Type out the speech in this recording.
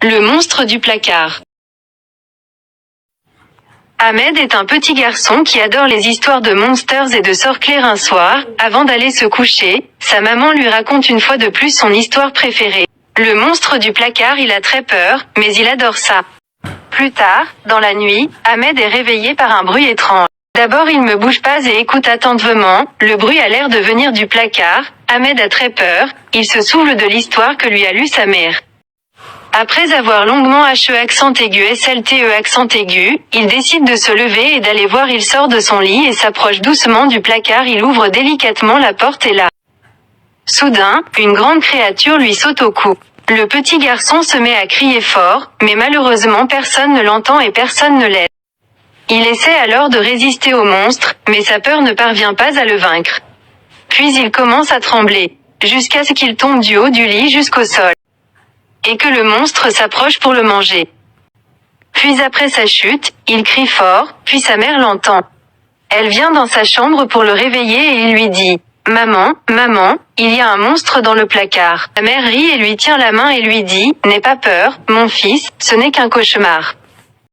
Le monstre du placard. Ahmed est un petit garçon qui adore les histoires de monsters et de sorciers. Un soir, avant d'aller se coucher, sa maman lui raconte une fois de plus son histoire préférée. Le monstre du placard. Il a très peur, mais il adore ça. Plus tard, dans la nuit, Ahmed est réveillé par un bruit étrange. D'abord il ne bouge pas et écoute attentivement, le bruit a l'air de venir du placard. Ahmed a très peur, il se souvient de l'histoire que lui a lue sa mère. Après avoir longuement haché accent aigu SLTE accent aigu, il décide de se lever et d'aller voir. Il sort de son lit et s'approche doucement du placard. Il ouvre délicatement la porte et là, soudain, une grande créature lui saute au cou. Le petit garçon se met à crier fort, mais malheureusement personne ne l'entend et personne ne l'aide. Il essaie alors de résister au monstre, mais sa peur ne parvient pas à le vaincre. Puis il commence à trembler, jusqu'à ce qu'il tombe du haut du lit jusqu'au sol. Et que le monstre s'approche pour le manger. Puis après sa chute, il crie fort, puis sa mère l'entend. Elle vient dans sa chambre pour le réveiller et il lui dit « Maman, maman, il y a un monstre dans le placard ». La mère rit et lui tient la main et lui dit « N'aie pas peur, mon fils, ce n'est qu'un cauchemar ».